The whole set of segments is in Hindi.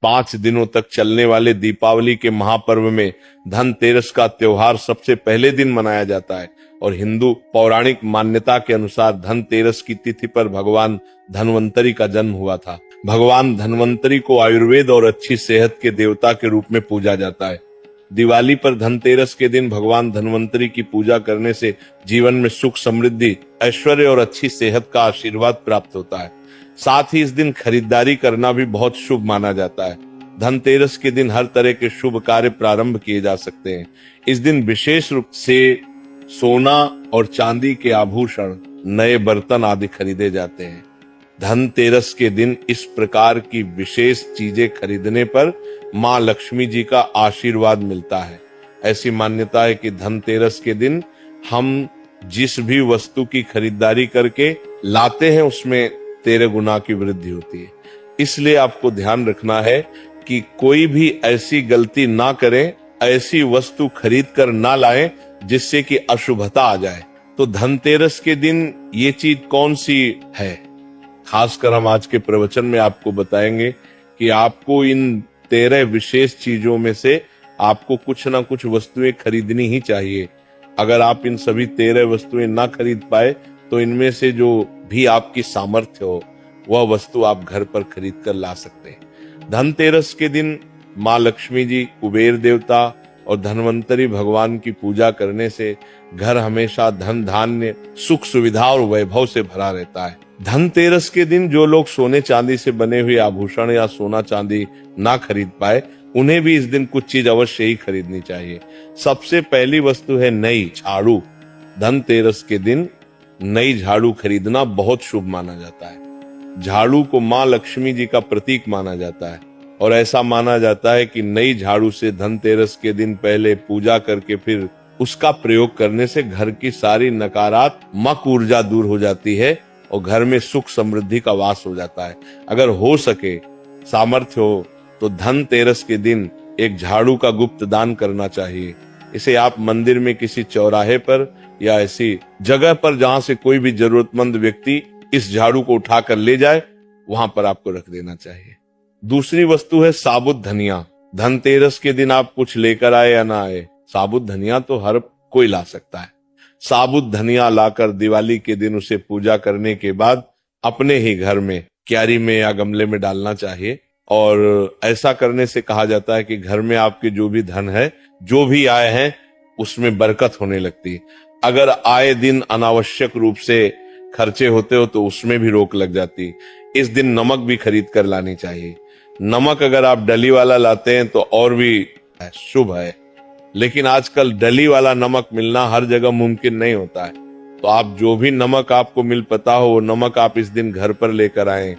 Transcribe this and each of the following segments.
5 दिनों तक चलने वाले दीपावली के महापर्व में धनतेरस का त्योहार सबसे पहले दिन मनाया जाता है और हिंदू पौराणिक मान्यता के अनुसार धनतेरस की तिथि पर भगवान धन्वंतरी का जन्म हुआ था। भगवान धन्वंतरी को आयुर्वेद और अच्छी सेहत के देवता के रूप में पूजा जाता है। दिवाली पर धनतेरस के दिन भगवान धन्वंतरी की पूजा करने से जीवन में सुख, समृद्धि, ऐश्वर्य और अच्छी सेहत का आशीर्वाद प्राप्त होता है। साथ ही इस दिन खरीदारी करना भी बहुत शुभ माना जाता है। धनतेरस के दिन हर तरह के शुभ कार्य प्रारंभ किए जा सकते हैं। इस दिन विशेष रूप से सोना और चांदी के आभूषण, नए बर्तन आदि खरीदे जाते हैं। धनतेरस के दिन इस प्रकार की विशेष चीजें खरीदने पर मां लक्ष्मी जी का आशीर्वाद मिलता है। ऐसी मान्यता है कि धनतेरस के दिन हम जिस भी वस्तु की खरीदारी करके लाते हैं उसमें 13 गुना की वृद्धि होती है। इसलिए आपको ध्यान रखना है कि कोई भी ऐसी गलती ना करें, ऐसी वस्तु खरीद कर ना लाएं जिससे कि अशुभता आ जाए। तो धनतेरस के दिन ये चीज कौन सी है, खासकर हम आज के प्रवचन में आपको बताएंगे कि आपको इन 13 विशेष चीजों में से आपको कुछ ना कुछ वस्तुएं खरीदनी ही चाहिए। अगर आप इन सभी 13 वस्तुएं ना खरीद पाए तो इनमें से जो भी आपकी सामर्थ्य हो वह वस्तु आप घर पर खरीद कर ला सकते हैं। धनतेरस के दिन माँ लक्ष्मी जी, कुबेर देवता और धन्वंतरी भगवान की पूजा करने से घर हमेशा धन, धान्य, सुख, सुविधा और वैभव से भरा रहता है। धनतेरस के दिन जो लोग सोने चांदी से बने हुए आभूषण या सोना चांदी ना खरीद पाए, उन्हें भी इस दिन कुछ चीज अवश्य ही खरीदनी चाहिए। सबसे पहली वस्तु है नई झाड़ू। धनतेरस के दिन नई झाड़ू खरीदना बहुत शुभ माना जाता है। झाड़ू को माँ लक्ष्मी जी का प्रतीक माना जाता है और ऐसा माना जाता है कि नई झाड़ू से धनतेरस के दिन पहले पूजा करके फिर उसका प्रयोग करने से घर की सारी नकारात्मक ऊर्जा दूर हो जाती है और घर में सुख, समृद्धि का वास हो जाता है। अगर हो सके, सामर्थ्य हो तो धनतेरस के दिन एक झाड़ू का गुप्त दान करना चाहिए। इसे आप मंदिर में किसी चौराहे पर या ऐसी जगह पर जहां से कोई भी जरूरतमंद व्यक्ति इस झाड़ू को उठाकर ले जाए, वहां पर आपको रख देना चाहिए। दूसरी वस्तु है साबुत धनिया। धनतेरस के दिन आप कुछ लेकर आए या ना आए, साबुत धनिया तो हर कोई ला सकता है। साबुत धनिया लाकर दिवाली के दिन उसे पूजा करने के बाद अपने ही घर में क्यारी में या गमले में डालना चाहिए और ऐसा करने से कहा जाता है कि घर में आपके जो भी धन है, जो भी आए हैं, उसमें बरकत होने लगती है। अगर आए दिन अनावश्यक रूप से खर्चे होते हो तो उसमें भी रोक लग जाती। इस दिन नमक भी खरीद कर लानी चाहिए। नमक अगर आप डली वाला लाते हैं तो और भी शुभ है, लेकिन आजकल डली वाला नमक मिलना हर जगह मुमकिन नहीं होता है। तो आप जो भी नमक आपको मिल पता हो वो नमक आप इस दिन घर पर लेकर आए।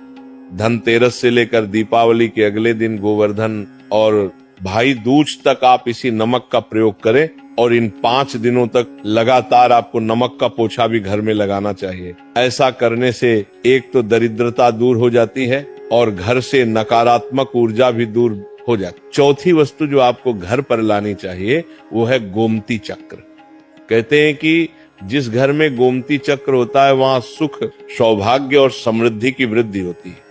धनतेरस से लेकर दीपावली के अगले दिन गोवर्धन और भाई दूज तक आप इसी नमक का प्रयोग करें और इन 5 दिनों तक लगातार आपको नमक का पोछा भी घर में लगाना चाहिए। ऐसा करने से एक तो दरिद्रता दूर हो जाती है और घर से नकारात्मक ऊर्जा भी दूर हो जाती। चौथी वस्तु जो आपको घर पर लानी चाहिए वो है गोमती चक्र। कहते हैं कि जिस घर में गोमती चक्र होता है वहां सुख, सौभाग्य और समृद्धि की वृद्धि होती है।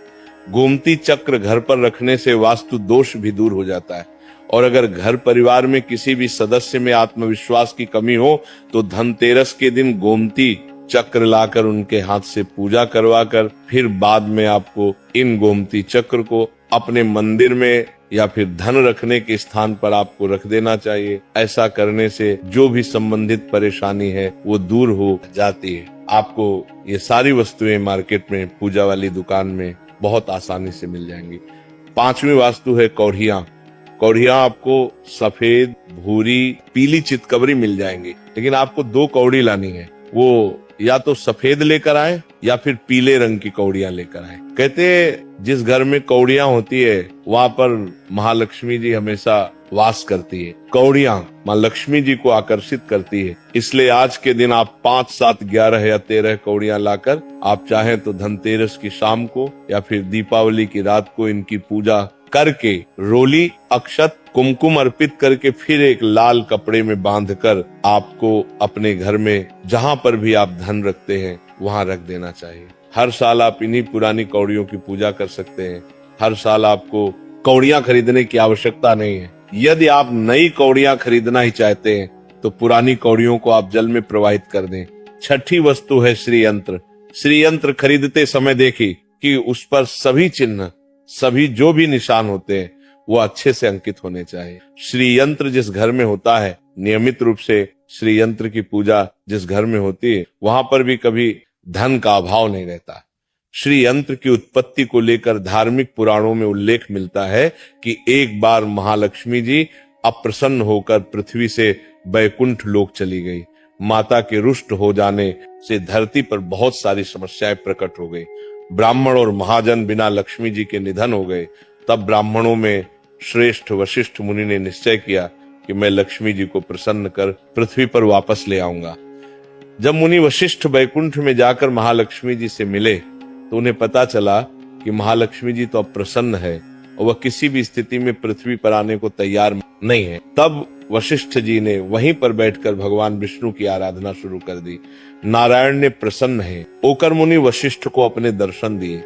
गोमती चक्र घर पर रखने से वास्तु दोष भी दूर हो जाता है और अगर घर परिवार में किसी भी सदस्य में आत्मविश्वास की कमी हो तो धनतेरस के दिन गोमती चक्र लाकर उनके हाथ से पूजा करवाकर फिर बाद में आपको इन गोमती चक्र को अपने मंदिर में या फिर धन रखने के स्थान पर आपको रख देना चाहिए। ऐसा करने से जो भी संबंधित परेशानी है वो दूर हो जाती है। आपको ये सारी वस्तुएं मार्केट में, पूजा वाली दुकान में बहुत आसानी से मिल जाएंगी। 5वीं वास्तु है कौड़ियां। कौड़ियां आपको सफेद, भूरी, पीली चितकबरी मिल जाएंगी, लेकिन आपको 2 कौड़ी लानी है। वो या तो सफेद लेकर आए या फिर पीले रंग की कौड़ियां लेकर आए। कहते हैं जिस घर में कौड़ियां होती है वहां पर महालक्ष्मी जी हमेशा वास करती है। कौड़ियां माँ लक्ष्मी जी को आकर्षित करती है, इसलिए आज के दिन आप 5, 7, 11 या 13 कौड़ियां लाकर आप चाहें तो धनतेरस की शाम को या फिर दीपावली की रात को इनकी पूजा करके रोली, अक्षत, कुमकुम अर्पित करके फिर एक लाल कपड़े में बांधकर आपको अपने घर में जहां पर भी आप धन रखते हैं वहां रख देना चाहिए। हर साल आप इन्हीं पुरानी कौड़ियों की पूजा कर सकते हैं। हर साल आपको कौड़ियां खरीदने की आवश्यकता नहीं है। यदि आप नई कौड़ियां खरीदना ही चाहते हैं तो पुरानी कौड़ियों को आप जल में प्रवाहित कर दें। छठी वस्तु है श्री यंत्र। श्री यंत्र खरीदते समय देखिए कि उस पर सभी चिन्ह, सभी जो भी निशान होते हैं वो अच्छे से अंकित होने चाहिए। श्री यंत्र जिस घर में होता है, नियमित रूप से श्री यंत्र की पूजा जिस घर में होती है, वहां पर भी कभी धन का अभाव नहीं रहता। श्री यंत्र की उत्पत्ति को लेकर धार्मिक पुराणों में उल्लेख मिलता है कि एक बार महालक्ष्मी जी अप्रसन्न होकर पृथ्वी से बैकुंठ लोक चली गई। माता के रुष्ट हो जाने से धरती पर बहुत सारी समस्याएं प्रकट हो गई। ब्राह्मण और महाजन बिना लक्ष्मी जी के निधन हो गए। तब ब्राह्मणों में श्रेष्ठ वशिष्ठ मुनि ने निश्चय किया कि मैं लक्ष्मी जी को प्रसन्न कर पृथ्वी पर वापस ले आऊंगा। जब मुनि वशिष्ठ बैकुंठ में जाकर महालक्ष्मी जी से मिले तो उन्हें पता चला कि महालक्ष्मी जी तो अब प्रसन्न है और वह किसी भी स्थिति में पृथ्वी पर आने को तैयार नहीं है। तब वशिष्ठ जी ने वहीं पर बैठकर भगवान विष्णु की आराधना शुरू कर दी। नारायण ने प्रसन्न है होकर मुनि वशिष्ठ को अपने दर्शन दिए।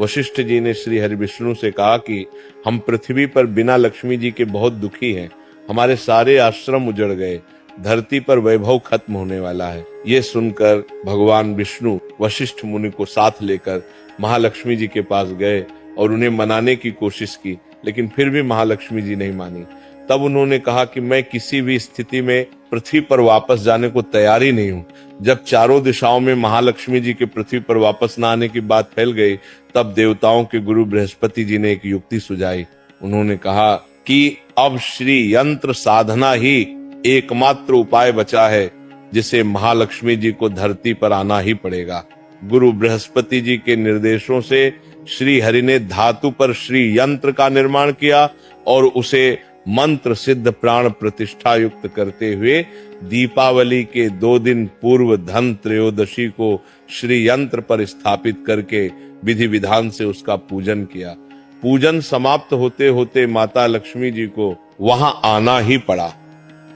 वशिष्ठ जी ने श्री हरि विष्णु से कहा कि हम पृथ्वी पर बिना लक्ष्मी जी के बहुत दुखी हैं। हमारे सारे आश्रम उजड़ गए, धरती पर वैभव खत्म होने वाला है। ये सुनकर भगवान विष्णु वशिष्ठ मुनि को साथ लेकर महालक्ष्मी जी के पास गए और उन्हें मनाने की कोशिश की, लेकिन फिर भी महालक्ष्मी जी नहीं मानी। तब उन्होंने कहा कि मैं किसी भी स्थिति में पृथ्वी पर वापस जाने को तैयार ही नहीं हूँ। जब चारों दिशाओं में महालक्ष्मी जी के पृथ्वी पर वापस न आने की बात फैल गई, तब देवताओं के गुरु बृहस्पति जी ने एक युक्ति सुझाई। उन्होंने कहा कि अब श्री यंत्र साधना ही एकमात्र उपाय बचा है जिसे महालक्ष्मी जी को धरती पर आना ही पड़ेगा। गुरु बृहस्पति जी के निर्देशों से श्री हरि ने धातु पर श्री यंत्र का निर्माण किया और उसे मंत्र सिद्ध प्राण प्रतिष्ठा युक्त करते हुए दीपावली के 2 दिन पूर्व धन त्रयोदशी को श्री यंत्र पर स्थापित करके विधि विधान से उसका पूजन किया। पूजन समाप्त होते होते माता लक्ष्मी जी को वहां आना ही पड़ा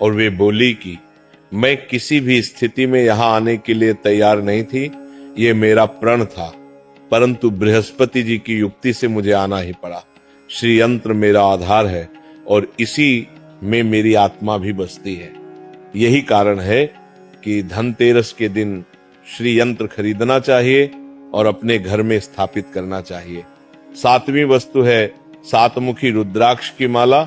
और वे बोली कि मैं किसी भी स्थिति में यहाँ आने के लिए तैयार नहीं थी, ये मेरा प्रण था, परंतु बृहस्पति जी की युक्ति से मुझे आना ही पड़ा। श्री यंत्र मेरा आधार है और इसी में मेरी आत्मा भी बसती है। यही कारण है कि धनतेरस के दिन श्री यंत्र खरीदना चाहिए और अपने घर में स्थापित करना चाहिए। 7वीं वस्तु है 7मुखी रुद्राक्ष की माला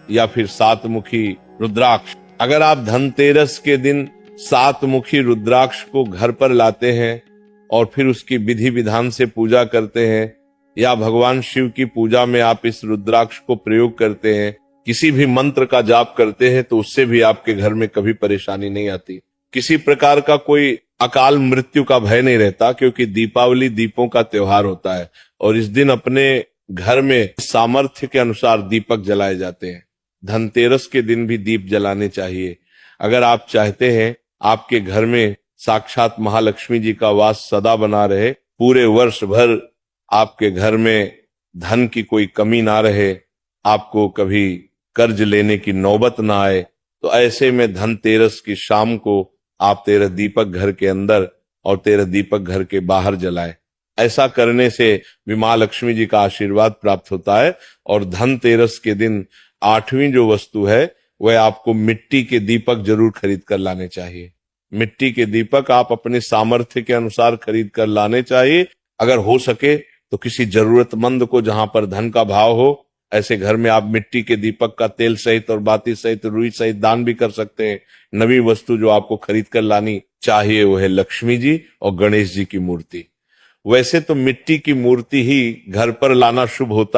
या फिर 7मुखी रुद्राक्ष। अगर आप धनतेरस के दिन 7मुखी रुद्राक्ष को घर पर लाते हैं और फिर उसकी विधि विधान से पूजा करते हैं या भगवान शिव की पूजा में आप इस रुद्राक्ष को प्रयोग करते हैं, किसी भी मंत्र का जाप करते हैं, तो उससे भी आपके घर में कभी परेशानी नहीं आती। किसी प्रकार का कोई अकाल मृत्यु का भय नहीं रहता, क्योंकि दीपावली दीपों का त्योहार होता है और इस दिन अपने घर में सामर्थ्य के अनुसार दीपक जलाए जाते हैं। धनतेरस के दिन भी दीप जलाने चाहिए। अगर आप चाहते हैं आपके घर में साक्षात महालक्ष्मी जी का वास सदा बना रहे, पूरे वर्ष भर आपके घर में धन की कोई कमी ना रहे, आपको कभी कर्ज लेने की नौबत ना आए, तो ऐसे में धनतेरस की शाम को आप 13 दीपक घर के अंदर और 13 दीपक घर के बाहर जलाएं। ऐसा करने से भी मां लक्ष्मी जी का आशीर्वाद प्राप्त होता है। और धनतेरस के दिन 8वीं जो वस्तु है वह आपको मिट्टी के दीपक जरूर खरीद कर लाने चाहिए। मिट्टी के दीपक आप अपने सामर्थ्य के अनुसार खरीद कर लाने चाहिए। अगर हो सके तो किसी जरूरतमंद को, जहां पर धन का भाव हो, ऐसे घर में आप मिट्टी के दीपक का तेल सहित और बाती सहित रुई सहित दान भी कर सकते हैं। नवी वस्तु जो आपको खरीद कर लानी चाहिए वो है लक्ष्मी जी और गणेश जी की मूर्ति। वैसे तो मिट्टी की मूर्ति ही घर पर लाना शुभ होता है।